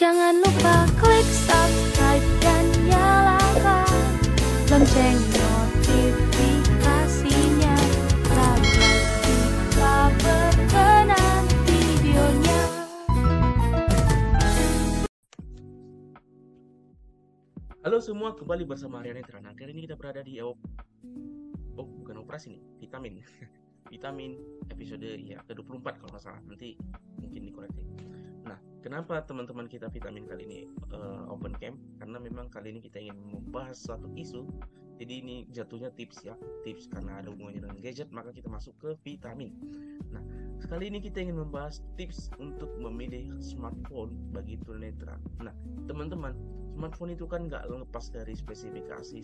Jangan lupa klik subscribe dan nyalakan lonceng notifikasinya, lalu kita berkenan videonya. Halo semua, kembali bersama Arya Netra. Nah, kali ini kita berada di bukan operasi nih, vitamin vitamin episode ya ke-24 kalau nggak salah, nanti mungkin dikoreksi. Nah, kenapa teman-teman kita vitamin kali ini open cam? Karena memang kali ini kita ingin membahas suatu isu. Jadi ini jatuhnya tips ya, tips karena ada hubungannya dengan gadget, maka kita masuk ke vitamin. Nah, kali ini kita ingin membahas tips untuk memilih smartphone bagi tunanetra. Nah, teman-teman, smartphone itu kan nggak lepas dari spesifikasi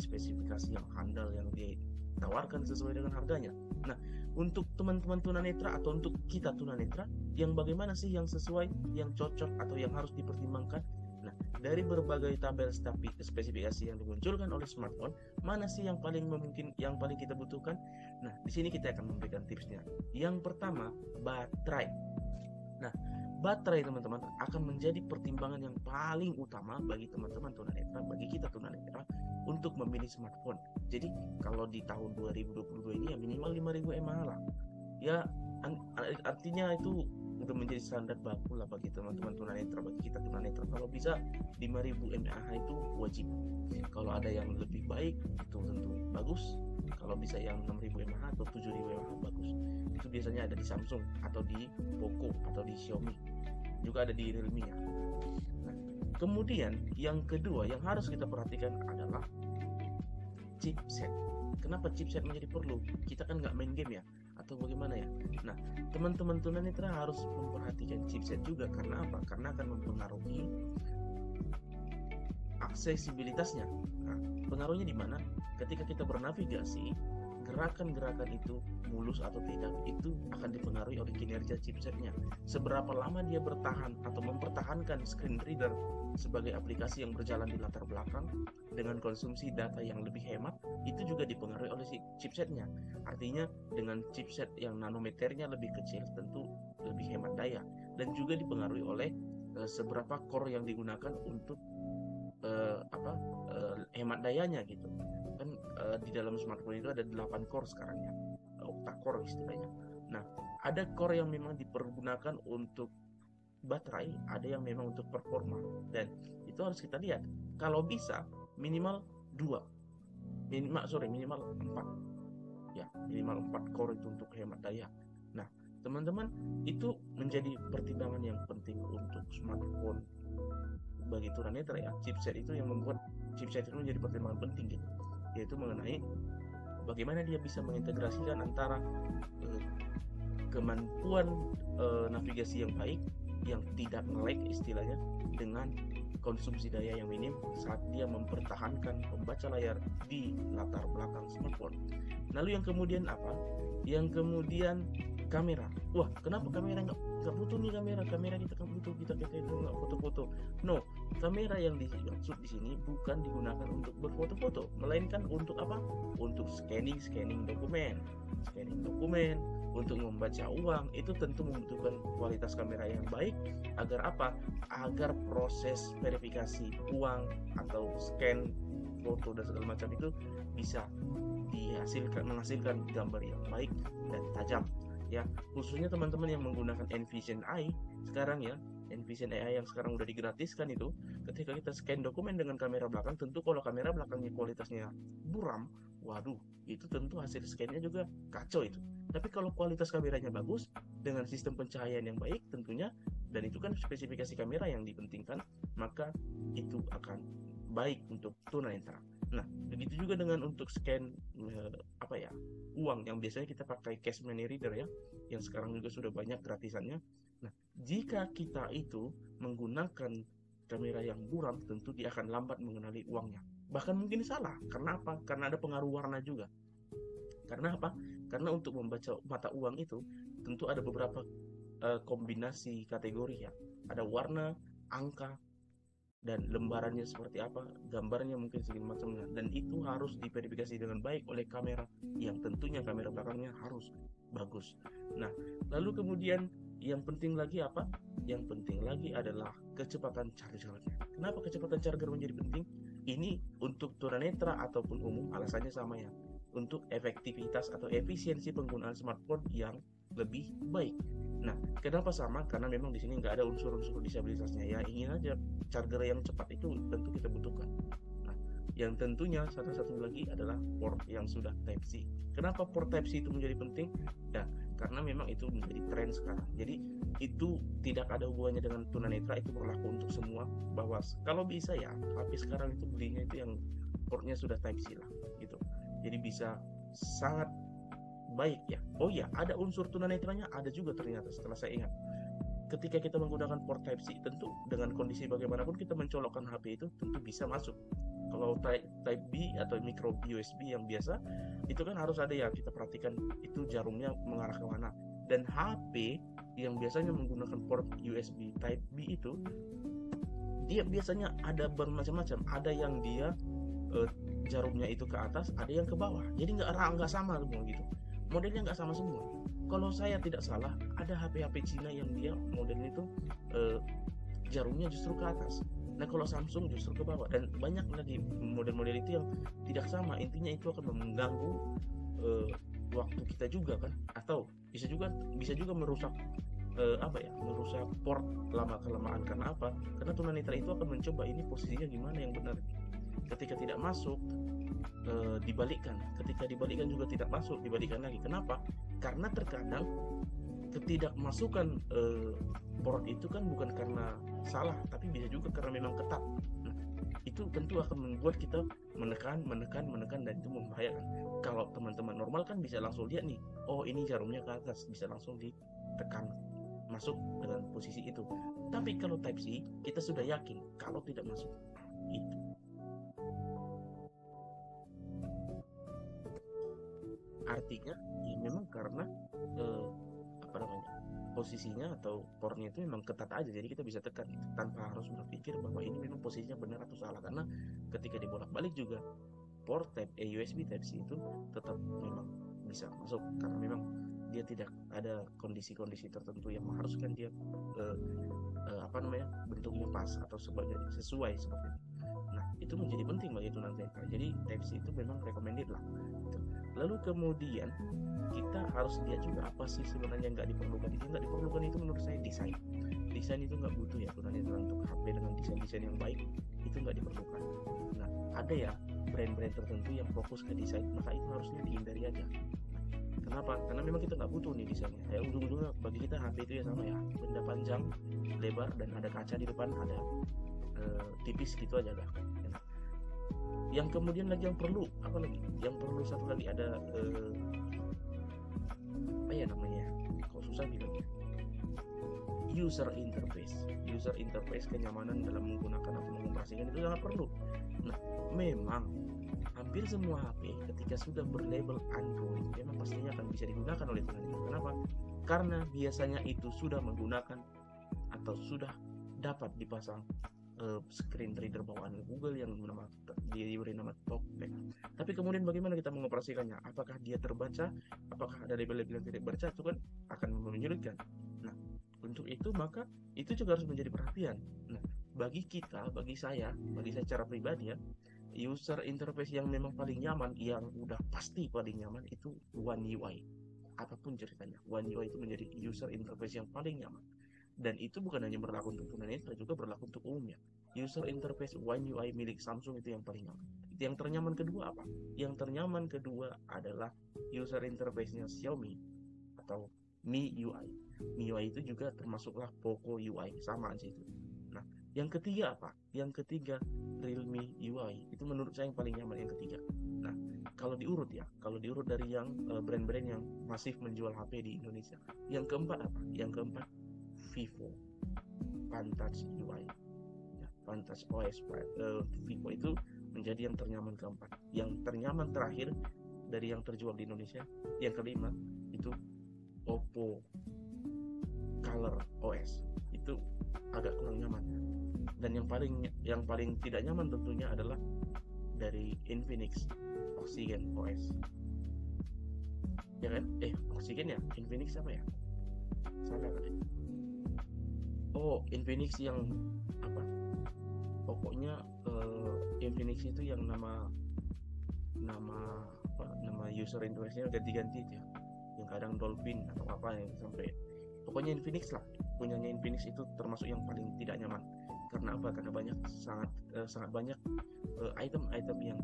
yang handal yang ditawarkan sesuai dengan harganya. Nah, untuk teman-teman tunanetra atau untuk kita tunanetra, yang bagaimana sih yang sesuai, yang cocok atau yang harus dipertimbangkan? Nah, dari berbagai tabel spesifikasi yang dimunculkan oleh smartphone, mana sih yang paling kita butuhkan? Nah, di sini kita akan memberikan tipsnya. Yang pertama, baterai. Nah, baterai teman-teman akan menjadi pertimbangan yang paling utama bagi teman-teman tunanetra, bagi kita tunanetra untuk memilih smartphone. Jadi kalau di tahun 2022 ini ya minimal 5000 mAh lah. Ya artinya itu udah menjadi standar baku lah bagi teman-teman tunanetra, bagi kita tunanetra. Kalau bisa 5000 mAh itu wajib. Kalau ada yang lebih baik itu tentu bagus. Kalau bisa yang 6000 mAh atau 7000 mAh bagus. Itu biasanya ada di Samsung atau di Poco atau di Xiaomi, juga ada di Realme ya. Nah, kemudian yang kedua yang harus kita perhatikan adalah chipset. Kenapa chipset menjadi perlu? Kita kan nggak main game ya, atau bagaimana ya? Nah, teman-teman tunanetra harus memperhatikan chipset juga. Karena apa? Karena akan mempengaruhi aksesibilitasnya. Nah, pengaruhnya di mana? Ketika kita bernavigasi, gerakan-gerakan itu mulus atau tidak, itu akan dipengaruhi oleh kinerja chipsetnya. Seberapa lama dia bertahan atau mempertahankan screen reader sebagai aplikasi yang berjalan di latar belakang dengan konsumsi data yang lebih hemat, itu juga dipengaruhi oleh si chipsetnya. Artinya dengan chipset yang nanometernya lebih kecil tentu lebih hemat daya, dan juga dipengaruhi oleh seberapa core yang digunakan untuk hemat dayanya gitu kan. Di dalam smartphone itu ada 8 core sekarang ya, octa-core istilahnya. Nah, ada core yang memang dipergunakan untuk baterai, ada yang memang untuk performa, dan itu harus kita lihat. Kalau bisa minimal 4 ya, minimal 4 core itu untuk hemat daya. Nah, teman-teman, itu menjadi pertimbangan yang penting untuk smartphone bagi tunanetra ya. Chipset itu yang membuat chipset itu menjadi pertimbangan penting gitu, yaitu mengenai bagaimana dia bisa mengintegrasikan antara kemampuan navigasi yang baik, yang tidak nge-lag istilahnya, dengan konsumsi daya yang minim saat dia mempertahankan pembaca layar di latar belakang smartphone. Lalu yang kemudian apa? Yang kemudian kamera. Wah, kenapa kamera nggak butuh nih? Kamera kita kan butuh, kita itu nggak foto-foto. No, kamera yang dimaksud di sini bukan digunakan untuk berfoto-foto, melainkan untuk apa? Untuk scanning dokumen, untuk membaca uang. Itu tentu membutuhkan kualitas kamera yang baik. Agar apa? Agar proses verifikasi uang atau scan foto dan segala macam itu bisa menghasilkan gambar yang baik dan tajam ya. Khususnya teman-teman yang menggunakan Envision AI sekarang ya, Envision AI yang sekarang udah digratiskan itu, ketika kita scan dokumen dengan kamera belakang, tentu kalau kamera belakangnya kualitasnya buram, waduh, itu tentu hasil scannya juga kacau itu. Tapi kalau kualitas kameranya bagus dengan sistem pencahayaan yang baik tentunya, dan itu kan spesifikasi kamera yang dipentingkan, maka itu akan baik untuk tunanetra. Nah, begitu juga dengan untuk scan uang yang biasanya kita pakai cash money reader ya, yang sekarang juga sudah banyak gratisannya. Nah, jika kita itu menggunakan kamera yang buram, tentu dia akan lambat mengenali uangnya. Bahkan mungkin salah. Karena apa? Karena ada pengaruh warna juga. Karena apa? Karena untuk membaca mata uang itu tentu ada beberapa kombinasi kategori ya. Ada warna, angka, dan lembarannya seperti apa, gambarnya mungkin segala macamnya, dan itu harus diverifikasi dengan baik oleh kamera, yang tentunya kamera belakangnya harus bagus. Nah, lalu kemudian Yang penting lagi apa? Yang penting lagi adalah kecepatan chargernya. Kenapa kecepatan charger menjadi penting? Ini untuk tunanetra ataupun umum alasannya sama ya. Untuk efektivitas atau efisiensi penggunaan smartphone yang lebih baik. Nah, kenapa sama? Karena memang di sini nggak ada unsur-unsur disabilitasnya. Ya ingin aja charger yang cepat itu tentu kita butuhkan. Nah, yang tentunya satu lagi adalah port yang sudah Type-C. Kenapa port Type-C itu menjadi penting? Ya, karena memang itu menjadi tren sekarang. Jadi itu tidak ada hubungannya dengan tunanetra, itu berlaku untuk semua, bahwa kalau bisa ya HP sekarang itu belinya itu yang portnya sudah Type-C lah gitu. Jadi bisa sangat baik ya. Oh ya, ada unsur tunanetranya, ada juga ternyata setelah saya ingat. Ketika kita menggunakan port Type-C, tentu dengan kondisi bagaimanapun kita mencolokkan HP itu tentu bisa masuk. Kalau type B atau micro USB yang biasa, itu kan harus ada ya, kita perhatikan itu jarumnya mengarah ke mana. Dan HP yang biasanya menggunakan port USB Type B itu, dia biasanya ada bermacam-macam. Ada yang dia jarumnya itu ke atas, ada yang ke bawah. Jadi nggak sama semua gitu. Modelnya nggak sama semua. Kalau saya tidak salah, ada HP-HP Cina yang dia modelnya itu jarumnya justru ke atas. Nah, kalau Samsung justru ke bawah, dan banyak lagi model-model itu yang tidak sama. Intinya itu akan mengganggu waktu kita juga kan, atau bisa juga merusak merusak port lama-kelamaan. Karena apa? Karena tunanetra itu akan mencoba ini posisinya gimana yang benar. Ketika tidak masuk, dibalikkan. Ketika dibalikkan juga tidak masuk, dibalikkan lagi. Kenapa? Karena terkadang ketidakmasukan port itu kan bukan karena salah, tapi bisa juga karena memang ketat. Nah, itu tentu akan membuat kita menekan, dan itu membahayakan. Kalau teman-teman normal kan bisa langsung lihat nih, oh ini jarumnya ke atas, bisa langsung ditekan masuk dengan posisi itu. Tapi kalau Type-C, kita sudah yakin kalau tidak masuk. Itu. Artinya ya memang karena posisinya atau portnya itu memang ketat aja, jadi kita bisa tekan itu tanpa harus berpikir bahwa ini memang posisinya benar atau salah. Karena ketika dibolak-balik juga port USB Type-C itu tetap memang bisa masuk, karena memang dia tidak ada kondisi-kondisi tertentu yang mengharuskan dia bentuknya pas atau sesuai seperti itu. Nah, itu menjadi penting bagi tunanetra. Jadi Type-C itu memang recommended lah. Lalu kemudian kita harus lihat juga apa sih sebenarnya nggak diperlukan. Itu nggak diperlukan itu menurut saya desain itu nggak butuh ya tunanetra. Untuk HP dengan desain yang baik itu nggak diperlukan. Nah, ada ya brand-brand tertentu yang fokus ke desain, maka itu harusnya dihindari aja. Kenapa? Karena memang kita nggak butuh nih desainnya. Ya ujung-ujungnya bagi kita HP itu ya sama ya, benda panjang, lebar, dan ada kaca di depan, ada tipis gitu aja dah. Yang kemudian lagi yang perlu satu lagi ada kok susah bilangnya, user interface kenyamanan dalam menggunakan atau mengoperasikan itu sangat perlu. Nah, memang hampir semua HP ketika sudah berlabel Android memang pastinya akan bisa digunakan oleh tunanetra. Kenapa? Karena biasanya itu sudah menggunakan atau sudah dapat dipasang screen reader bawaan Google yang diberi nama TalkBack. Tapi kemudian bagaimana kita mengoperasikannya? Apakah dia terbaca? Apakah ada label-label yang tidak baca? Itu kan akan menyulitkan. Nah, untuk itu maka itu juga harus menjadi perhatian. Nah, bagi saya secara pribadi ya, user interface yang memang paling nyaman, yang udah pasti paling nyaman itu One UI. Apapun ceritanya, One UI itu menjadi user interface yang paling nyaman. Dan itu bukan hanya berlaku untuk tunanetra, juga berlaku untuk umumnya. User interface One UI milik Samsung itu yang paling nyaman. Yang ternyaman kedua apa? Yang ternyaman kedua adalah user interface-nya Xiaomi atau Mi UI. Mi UI itu juga termasuklah Poco UI, sama aja itu. Nah, yang ketiga apa? Yang ketiga Realme UI. Itu menurut saya yang paling nyaman, yang ketiga. Nah, kalau diurut dari yang brand-brand yang masif menjual HP di Indonesia. Yang keempat apa? Yang keempat Vivo, Vantage UI, ya, Vantage OS. Vivo itu menjadi yang ternyaman keempat. Yang ternyaman terakhir dari yang terjual di Indonesia, yang kelima itu Oppo Color OS. Itu agak kurang nyaman. Dan yang paling tidak nyaman tentunya adalah dari Infinix Oxygen OS. Ya kan? Oxygen ya? Infinix apa ya? salah kali. Oh, Infinix yang apa? Pokoknya Infinix itu yang nama user interface-nya ganti-ganti itu ya. Yang kadang Dolphin atau apa yang sampai pokoknya Infinix lah. Punyanya Infinix itu termasuk yang paling tidak nyaman. Karena apa? Karena banyak sangat banyak item-item yang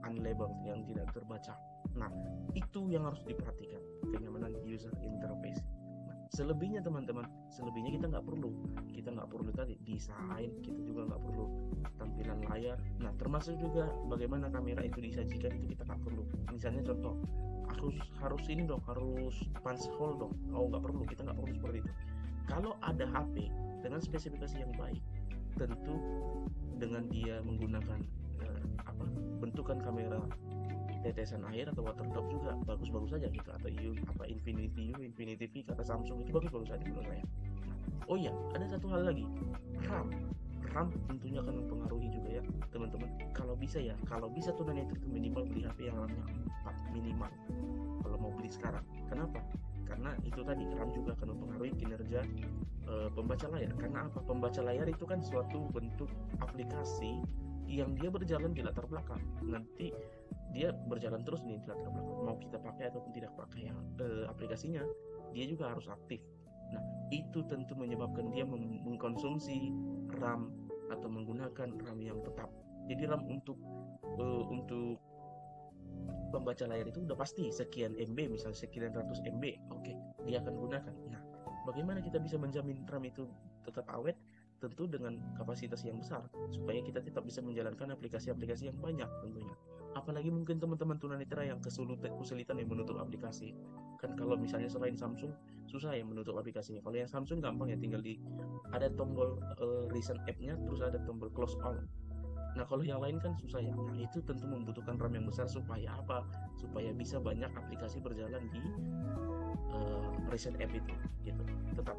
unlabeled, yang tidak terbaca. Nah, itu yang harus diperhatikan, kenyamanan user interface. Nah, selebihnya teman-teman, selebihnya kita nggak perlu tadi desain, kita juga nggak perlu tampilan layar. Nah, termasuk juga bagaimana kamera itu disajikan, itu kita nggak perlu. Misalnya contoh, harus ini dong, harus punch hole dong. Oh, nggak perlu, kita nggak perlu seperti itu. Kalau ada HP dengan spesifikasi yang baik, tentu dengan dia menggunakan bentukan kamera tetesan air atau water drop juga bagus-bagus saja gitu, atau Infinity U, Infinity V kata Samsung itu bagus-bagus saja menurut saya. Oh iya, ada satu hal lagi, RAM tentunya akan mempengaruhi juga ya teman-teman. Kalau bisa tunanetra itu minimal beli HP yang RAM-nya 4 minimal kalau mau beli sekarang. Kenapa? Karena itu tadi, RAM juga akan mempengaruhi kinerja pembaca layar. Karena apa? Pembaca layar itu kan suatu bentuk aplikasi yang dia berjalan di latar belakang. Nanti dia berjalan terus nih di latar belakang, mau kita pakai ataupun tidak pakai aplikasinya, dia juga harus aktif. Nah, itu tentu menyebabkan dia mengkonsumsi RAM atau menggunakan RAM yang tetap. Jadi RAM untuk pembaca layar itu udah pasti sekian MB, misalnya sekian ratus MB, oke, dia akan gunakan. Nah, bagaimana kita bisa menjamin RAM itu tetap awet? Tentu dengan kapasitas yang besar, supaya kita tetap bisa menjalankan aplikasi-aplikasi yang banyak tentunya. Apalagi mungkin teman-teman tunanetra yang kesulitan yang menutup aplikasi. Kan kalau misalnya selain Samsung, susah yang menutup aplikasinya. Kalau yang Samsung gampang ya, tinggal ada tombol recent app-nya, terus ada tombol close all. Nah, kalau yang lain kan susah ya. Nah, itu tentu membutuhkan RAM yang besar supaya apa? Supaya bisa banyak aplikasi berjalan di recent app itu, gitu. Tetap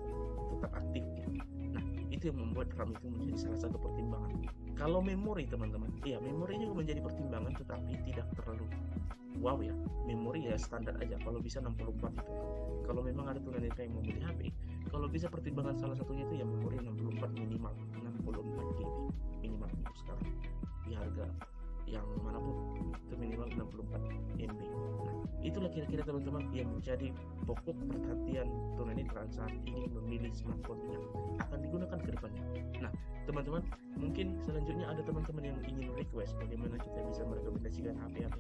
aktif gitu. Nah, itu yang membuat RAM itu menjadi salah satu pertimbangan. Kalau memori teman-teman, iya memori juga menjadi pertimbangan, tetapi tidak terlalu wow ya. Memori ya standar aja, kalau bisa 64 itu. Kalau memang ada tunanetra yang mau beli HP, kalau bisa pertimbangan salah satunya itu ya memori 64 minimal, 64 GB minimal untuk sekarang di harga yang manapun itu minimal 64 MB. Nah, itulah kira-kira teman-teman yang menjadi pokok perhatian tunanetra saat ini memilih smartphone yang akan digunakan ke depannya. Nah, teman-teman, mungkin selanjutnya ada teman-teman yang ingin request bagaimana kita bisa merekomendasikan HP-HP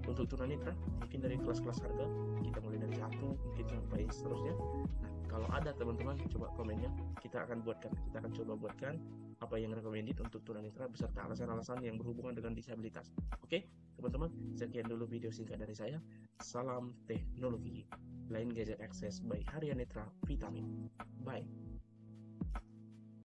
untuk tunanetra, mungkin dari kelas-kelas harga, kita mulai dari 1 mungkin sampai seterusnya. Nah, kalau ada teman-teman, coba komennya, kita akan coba buatkan apa yang recommended untuk tunanetra beserta alasan-alasan yang berhubungan dengan disabilitas. Oke, teman-teman, sekian dulu video singkat dari saya. Salam teknologi. Lain Gadget Access by Harian Netra Vitamin. Bye.